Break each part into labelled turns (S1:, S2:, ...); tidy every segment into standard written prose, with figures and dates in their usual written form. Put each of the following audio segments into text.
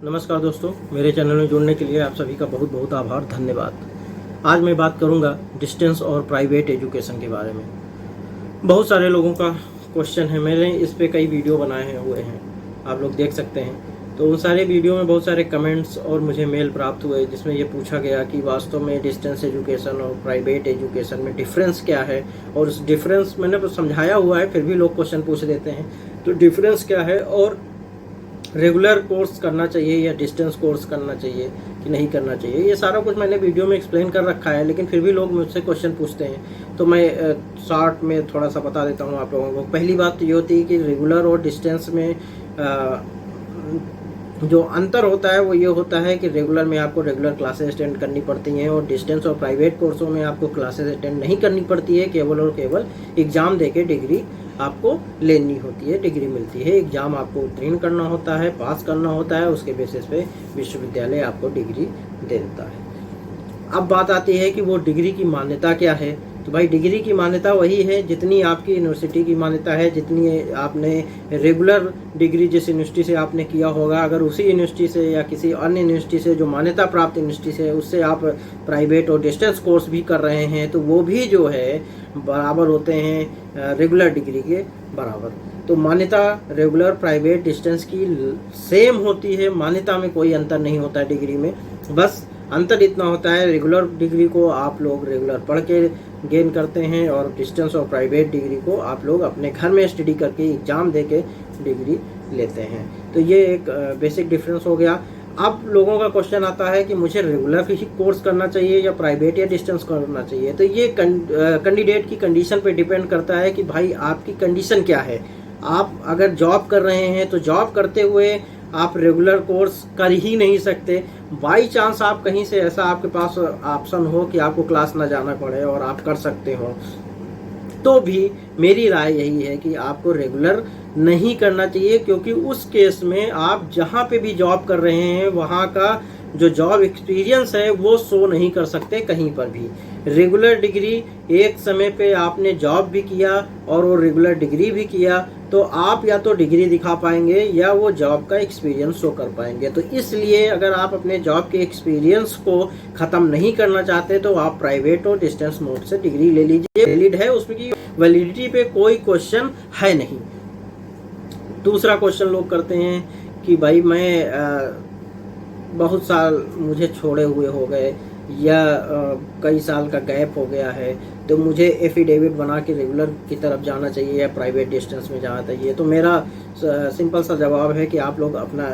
S1: नमस्कार दोस्तों, मेरे चैनल में जुड़ने के लिए आप सभी का बहुत बहुत आभार, धन्यवाद। आज मैं बात करूंगा डिस्टेंस और प्राइवेट एजुकेशन के बारे में। बहुत सारे लोगों का क्वेश्चन है, मैंने इस पे कई वीडियो बनाए हुए हैं, आप लोग देख सकते हैं। तो उन सारे वीडियो में बहुत सारे कमेंट्स और मुझे मेल प्राप्त हुए जिसमें ये पूछा गया कि वास्तव में डिस्टेंस एजुकेशन और प्राइवेट एजुकेशन में डिफरेंस क्या है। और उस डिफरेंस मैंने तो समझाया हुआ है, फिर भी लोग क्वेश्चन पूछ देते हैं। तो डिफरेंस क्या है और रेगुलर कोर्स करना चाहिए या डिस्टेंस कोर्स करना चाहिए कि नहीं करना चाहिए, ये सारा कुछ मैंने वीडियो में एक्सप्लेन कर रखा है, लेकिन फिर भी लोग मुझसे क्वेश्चन पूछते हैं। तो मैं शॉर्ट में थोड़ा सा बता देता हूँ आप लोगों को। पहली बात तो ये होती है कि रेगुलर और डिस्टेंस में जो अंतर होता है वो ये होता है कि रेगुलर में आपको रेगुलर क्लासेस अटेंड करनी पड़ती हैं और डिस्टेंस और प्राइवेट कोर्सों में आपको क्लासेस अटेंड नहीं करनी पड़ती है, केवल और केवल एग्ज़ाम देके डिग्री आपको लेनी होती है, डिग्री मिलती है। एग्ज़ाम आपको उत्तीर्ण करना होता है, पास करना होता है, उसके बेसिस पे विश्वविद्यालय आपको डिग्री दे देता है। अब बात आती है कि वो डिग्री की मान्यता क्या है। तो भाई डिग्री की मान्यता वही है जितनी आपकी यूनिवर्सिटी की मान्यता है, जितनी आपने रेगुलर डिग्री जिस यूनिवर्सिटी से आपने किया होगा, अगर उसी यूनिवर्सिटी से या किसी अन्य यूनिवर्सिटी से जो मान्यता प्राप्त यूनिवर्सिटी से उससे आप प्राइवेट और डिस्टेंस कोर्स भी कर रहे हैं तो वो भी जो है बराबर होते हैं रेगुलर डिग्री के बराबर। तो मान्यता रेगुलर प्राइवेट डिस्टेंस की सेम होती है, मान्यता में कोई अंतर नहीं होता है डिग्री में। बस अंतर इतना होता है, रेगुलर डिग्री को आप लोग रेगुलर पढ़ के गेन करते हैं और डिस्टेंस और प्राइवेट डिग्री को आप लोग अपने घर में स्टडी करके एग्जाम दे के डिग्री लेते हैं। तो ये एक बेसिक डिफरेंस हो गया। अब लोगों का क्वेश्चन आता है कि मुझे रेगुलर ही कोर्स करना चाहिए या प्राइवेट या डिस्टेंस करना चाहिए। तो ये कैंडिडेट की कंडीशन पे डिपेंड करता है कि भाई आपकी कंडीशन क्या है। आप अगर जॉब कर रहे हैं तो जॉब करते हुए आप रेगुलर कोर्स कर ही नहीं सकते। बाई चांस आप कहीं से ऐसा आपके पास ऑप्शन हो कि आपको क्लास ना जाना पड़े और आप कर सकते हो, तो भी मेरी राय यही है कि आपको रेगुलर नहीं करना चाहिए, क्योंकि उस केस में आप जहाँ पे भी जॉब कर रहे हैं वहाँ का जो जॉब एक्सपीरियंस है वो शो नहीं कर सकते कहीं पर भी। रेगुलर डिग्री एक समय पे आपने जॉब भी किया और वो रेगुलर डिग्री भी किया तो आप या तो डिग्री दिखा पाएंगे या वो जॉब का एक्सपीरियंस शो कर पाएंगे। तो इसलिए अगर आप अपने जॉब के एक्सपीरियंस को ख़त्म नहीं करना चाहते तो आप प्राइवेट और डिस्टेंस मोड से डिग्री ले लीजिए। वैलिड है, उसमें की वैलिडिटी पे कोई क्वेश्चन है नहीं। दूसरा क्वेश्चन लोग करते हैं कि भाई मैं बहुत साल मुझे छोड़े हुए हो गए या कई साल का गैप हो गया है, तो मुझे एफिडेविट बना के रेगुलर की तरफ जाना चाहिए या प्राइवेट डिस्टेंस में जाना चाहिए। तो मेरा सिंपल सा जवाब है कि आप लोग अपना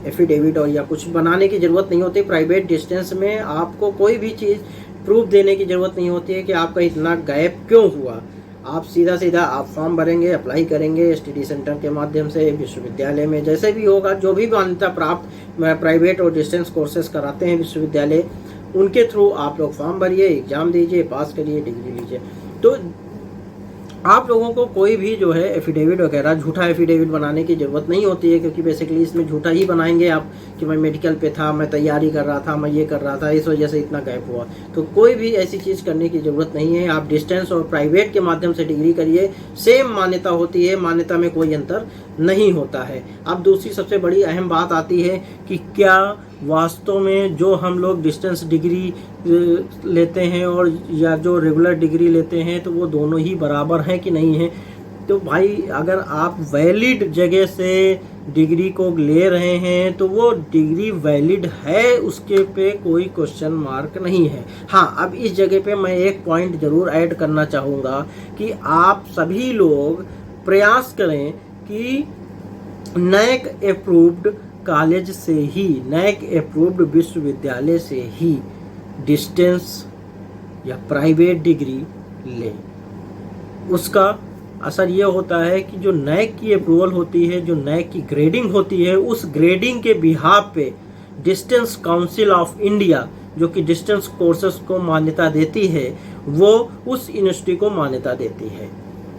S1: एफिडेविट और या कुछ बनाने की ज़रूरत नहीं होती। प्राइवेट डिस्टेंस में आपको कोई भी चीज़ प्रूफ देने की ज़रूरत नहीं होती है कि आपका इतना गैप क्यों हुआ। आप सीधा आप फॉर्म भरेंगे, अप्लाई करेंगे स्टडी सेंटर के माध्यम से, विश्वविद्यालय में जैसे भी होगा, जो भी मान्यता प्राप्त प्राइवेट और डिस्टेंस कोर्सेज कराते हैं विश्वविद्यालय, उनके थ्रू आप लोग फॉर्म भरिए, एग्जाम दीजिए, पास करिए, डिग्री लीजिए। तो आप लोगों को कोई भी जो है एफिडेविट वगैरह झूठा एफिडेविट बनाने की ज़रूरत नहीं होती है, क्योंकि बेसिकली इसमें झूठा ही बनाएंगे आप कि मैं मेडिकल पे था, मैं तैयारी कर रहा था, मैं ये कर रहा था, इस वजह से इतना गैप हुआ। तो कोई भी ऐसी चीज़ करने की ज़रूरत नहीं है। आप डिस्टेंस और प्राइवेट के माध्यम से डिग्री करिए, सेम मान्यता होती है, मान्यता में कोई अंतर नहीं होता है। अब दूसरी सबसे बड़ी अहम बात आती है कि क्या वास्तव में जो हम लोग डिस्टेंस डिग्री लेते हैं और या जो रेगुलर डिग्री लेते हैं तो वो दोनों ही बराबर हैं कि नहीं है। तो भाई अगर आप वैलिड जगह से डिग्री को ले रहे हैं तो वो डिग्री वैलिड है, उसके पे कोई क्वेश्चन मार्क नहीं है। हाँ, अब इस जगह पे मैं एक पॉइंट ज़रूर ऐड करना चाहूँगा कि आप सभी लोग प्रयास करें कि नैक अप्रूव्ड कॉलेज से ही, नैक अप्रूव्ड विश्वविद्यालय से ही डिस्टेंस या प्राइवेट डिग्री लें। उसका असर ये होता है कि जो नैक की अप्रूवल होती है, जो नैक की ग्रेडिंग होती है, उस ग्रेडिंग के बिहाफ पे डिस्टेंस काउंसिल ऑफ इंडिया जो कि डिस्टेंस कोर्सेज को मान्यता देती है, वो उस यूनिवर्सिटी को मान्यता देती है।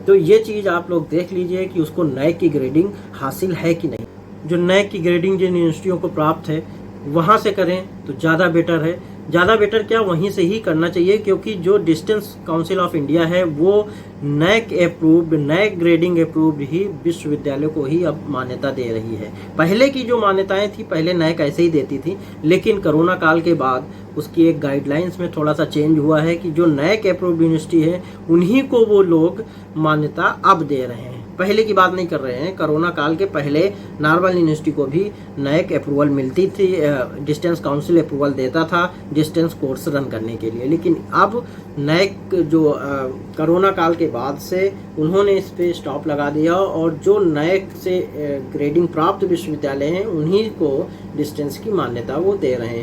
S1: तो ये चीज़ आप लोग देख लीजिए कि उसको नैक की ग्रेडिंग हासिल है कि नहीं। जो नैक की ग्रेडिंग जिन यूनिवर्सिटियों को प्राप्त है वहाँ से करें तो ज़्यादा बेटर है। ज़्यादा बेटर क्या वहीं से ही करना चाहिए, क्योंकि जो डिस्टेंस काउंसिल ऑफ इंडिया है वो NAAC approved, NAAC grading approved ही विश्वविद्यालय को ही अब मान्यता दे रही है। पहले की जो मान्यताएं थी, पहले नैक ऐसे ही देती थी, लेकिन कोरोना काल के बाद उसकी एक गाइडलाइंस में थोड़ा सा चेंज हुआ है कि जो नैक अप्रूव्ड यूनिवर्सिटी है उन्हीं को वो लोग मान्यता अब दे रहे हैं, पहले की बात नहीं कर रहे हैं। कोरोना काल के पहले नारवल यूनिवर्सिटी को भी नैक अप्रूवल मिलती थी, डिस्टेंस काउंसिल अप्रूवल देता था डिस्टेंस कोर्स रन करने के लिए, लेकिन अब नैक जो कोरोना काल के बाद से उन्होंने इस पे स्टॉप लगा दिया और जो नैक से ग्रेडिंग प्राप्त विश्वविद्यालय हैं उन्हीं को डिस्टेंस की मान्यता वो दे रहे